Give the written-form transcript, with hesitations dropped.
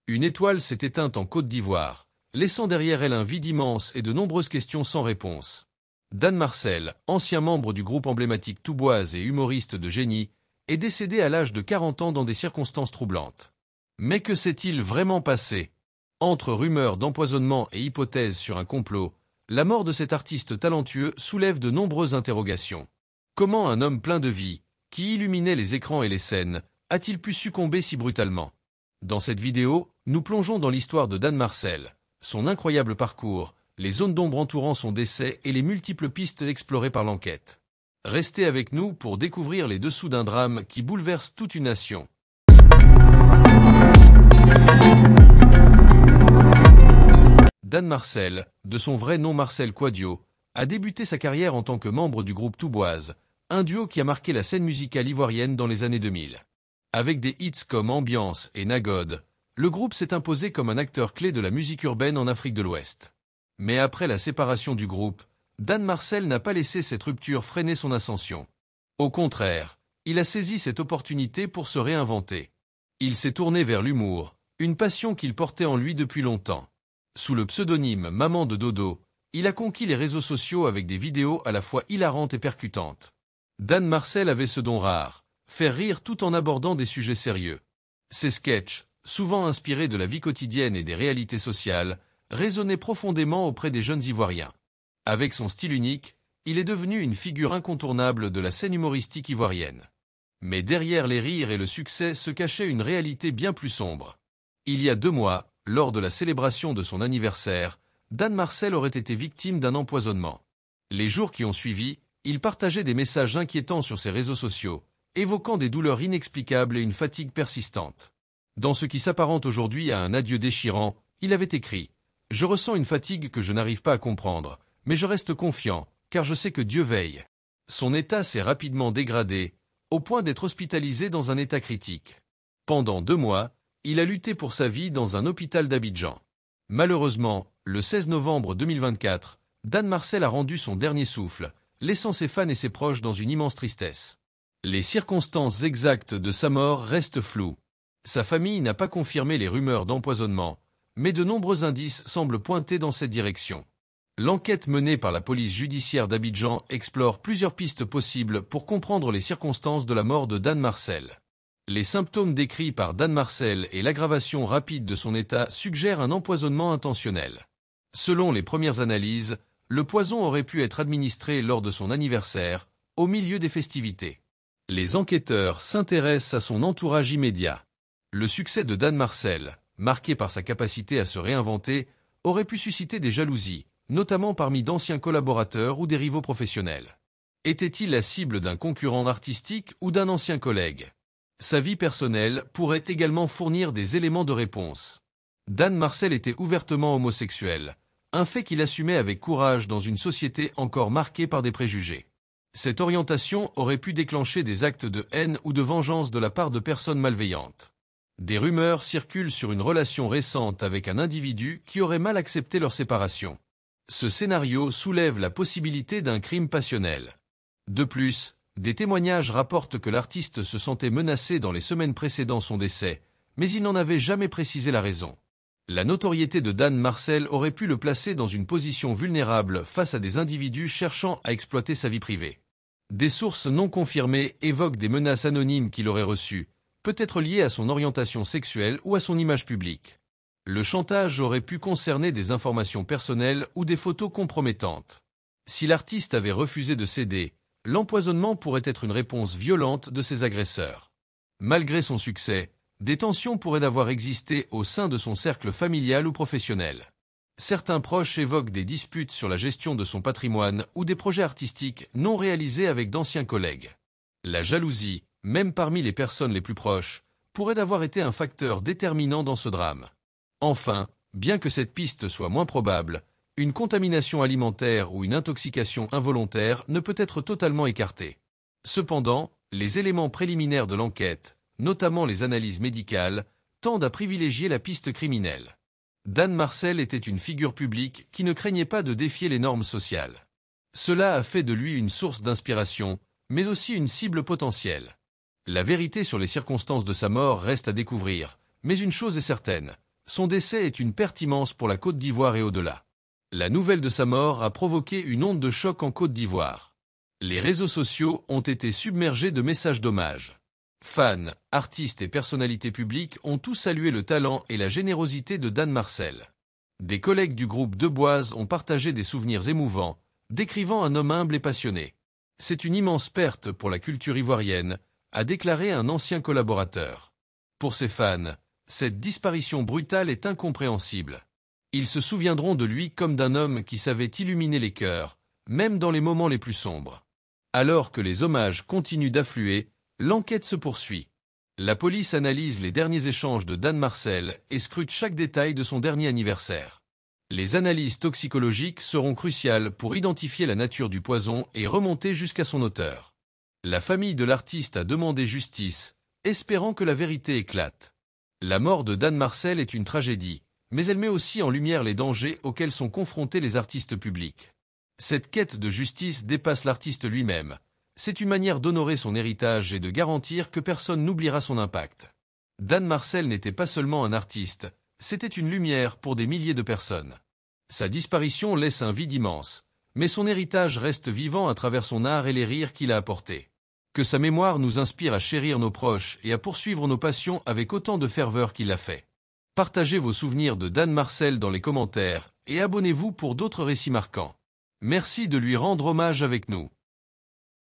Une étoile s'est éteinte en Côte d'Ivoire, laissant derrière elle un vide immense et de nombreuses questions sans réponse. Dan Marcel, ancien membre du groupe emblématique Touboise et humoriste de génie, est décédé à l'âge de 40 ans dans des circonstances troublantes. Mais que s'est-il vraiment passé? Entre rumeurs d'empoisonnement et hypothèses sur un complot, la mort de cet artiste talentueux soulève de nombreuses interrogations. Comment un homme plein de vie, qui illuminait les écrans et les scènes, a-t-il pu succomber si brutalement? Dans cette vidéo, nous plongeons dans l'histoire de Dan Marcel, son incroyable parcours, les zones d'ombre entourant son décès et les multiples pistes explorées par l'enquête. Restez avec nous pour découvrir les dessous d'un drame qui bouleverse toute une nation. Dan Marcel, de son vrai nom Marcel Quadio, a débuté sa carrière en tant que membre du groupe Touboise, un duo qui a marqué la scène musicale ivoirienne dans les années 2000. Avec des hits comme Ambiance et Nagode, le groupe s'est imposé comme un acteur clé de la musique urbaine en Afrique de l'Ouest. Mais après la séparation du groupe, Dan Marcel n'a pas laissé cette rupture freiner son ascension. Au contraire, il a saisi cette opportunité pour se réinventer. Il s'est tourné vers l'humour, une passion qu'il portait en lui depuis longtemps. Sous le pseudonyme Maman de Dodo, il a conquis les réseaux sociaux avec des vidéos à la fois hilarantes et percutantes. Dan Marcel avait ce don rare, faire rire tout en abordant des sujets sérieux. Ses sketchs, souvent inspirés de la vie quotidienne et des réalités sociales, résonnaient profondément auprès des jeunes Ivoiriens. Avec son style unique, il est devenu une figure incontournable de la scène humoristique ivoirienne. Mais derrière les rires et le succès se cachait une réalité bien plus sombre. Il y a 2 mois, lors de la célébration de son anniversaire, Dan Marcel aurait été victime d'un empoisonnement. Les jours qui ont suivi, il partageait des messages inquiétants sur ses réseaux sociaux, évoquant des douleurs inexplicables et une fatigue persistante. Dans ce qui s'apparente aujourd'hui à un adieu déchirant, il avait écrit « Je ressens une fatigue que je n'arrive pas à comprendre, mais je reste confiant, car je sais que Dieu veille. » Son état s'est rapidement dégradé, au point d'être hospitalisé dans un état critique. Pendant 2 mois, il a lutté pour sa vie dans un hôpital d'Abidjan. Malheureusement, le 16 novembre 2024, Dan Marcel a rendu son dernier souffle, laissant ses fans et ses proches dans une immense tristesse. Les circonstances exactes de sa mort restent floues. Sa famille n'a pas confirmé les rumeurs d'empoisonnement, mais de nombreux indices semblent pointer dans cette direction. L'enquête menée par la police judiciaire d'Abidjan explore plusieurs pistes possibles pour comprendre les circonstances de la mort de Dan Marcel. Les symptômes décrits par Dan Marcel et l'aggravation rapide de son état suggèrent un empoisonnement intentionnel. Selon les premières analyses, le poison aurait pu être administré lors de son anniversaire, au milieu des festivités. Les enquêteurs s'intéressent à son entourage immédiat. Le succès de Dan Marcel, marqué par sa capacité à se réinventer, aurait pu susciter des jalousies, notamment parmi d'anciens collaborateurs ou des rivaux professionnels. Était-il la cible d'un concurrent artistique ou d'un ancien collègue? Sa vie personnelle pourrait également fournir des éléments de réponse. Dan Marcel était ouvertement homosexuel, un fait qu'il assumait avec courage dans une société encore marquée par des préjugés. Cette orientation aurait pu déclencher des actes de haine ou de vengeance de la part de personnes malveillantes. Des rumeurs circulent sur une relation récente avec un individu qui aurait mal accepté leur séparation. Ce scénario soulève la possibilité d'un crime passionnel. De plus, des témoignages rapportent que l'artiste se sentait menacé dans les semaines précédant son décès, mais il n'en avait jamais précisé la raison. La notoriété de Dan Marcel aurait pu le placer dans une position vulnérable face à des individus cherchant à exploiter sa vie privée. Des sources non confirmées évoquent des menaces anonymes qu'il aurait reçues, peut-être liées à son orientation sexuelle ou à son image publique. Le chantage aurait pu concerner des informations personnelles ou des photos compromettantes. Si l'artiste avait refusé de céder, l'empoisonnement pourrait être une réponse violente de ses agresseurs. Malgré son succès, des tensions pourraient avoir existé au sein de son cercle familial ou professionnel. Certains proches évoquent des disputes sur la gestion de son patrimoine ou des projets artistiques non réalisés avec d'anciens collègues. La jalousie, même parmi les personnes les plus proches, pourrait avoir été un facteur déterminant dans ce drame. Enfin, bien que cette piste soit moins probable, une contamination alimentaire ou une intoxication involontaire ne peut être totalement écartée. Cependant, les éléments préliminaires de l'enquête, notamment les analyses médicales, tendent à privilégier la piste criminelle. Dan Marcel était une figure publique qui ne craignait pas de défier les normes sociales. Cela a fait de lui une source d'inspiration, mais aussi une cible potentielle. La vérité sur les circonstances de sa mort reste à découvrir, mais une chose est certaine, son décès est une perte immense pour la Côte d'Ivoire et au-delà. La nouvelle de sa mort a provoqué une onde de choc en Côte d'Ivoire. Les réseaux sociaux ont été submergés de messages d'hommage. Fans, artistes et personnalités publiques ont tous salué le talent et la générosité de Dan Marcel. Des collègues du groupe Deboise ont partagé des souvenirs émouvants, décrivant un homme humble et passionné. C'est une immense perte pour la culture ivoirienne, a déclaré un ancien collaborateur. Pour ses fans, cette disparition brutale est incompréhensible. Ils se souviendront de lui comme d'un homme qui savait illuminer les cœurs, même dans les moments les plus sombres. Alors que les hommages continuent d'affluer, l'enquête se poursuit. La police analyse les derniers échanges de Dan Marcel et scrute chaque détail de son dernier anniversaire. Les analyses toxicologiques seront cruciales pour identifier la nature du poison et remonter jusqu'à son auteur. La famille de l'artiste a demandé justice, espérant que la vérité éclate. La mort de Dan Marcel est une tragédie, mais elle met aussi en lumière les dangers auxquels sont confrontés les artistes publics. Cette quête de justice dépasse l'artiste lui-même. C'est une manière d'honorer son héritage et de garantir que personne n'oubliera son impact. Dan Marcel n'était pas seulement un artiste, c'était une lumière pour des milliers de personnes. Sa disparition laisse un vide immense, mais son héritage reste vivant à travers son art et les rires qu'il a apportés. Que sa mémoire nous inspire à chérir nos proches et à poursuivre nos passions avec autant de ferveur qu'il l'a fait. Partagez vos souvenirs de Dan Marcel dans les commentaires et abonnez-vous pour d'autres récits marquants. Merci de lui rendre hommage avec nous.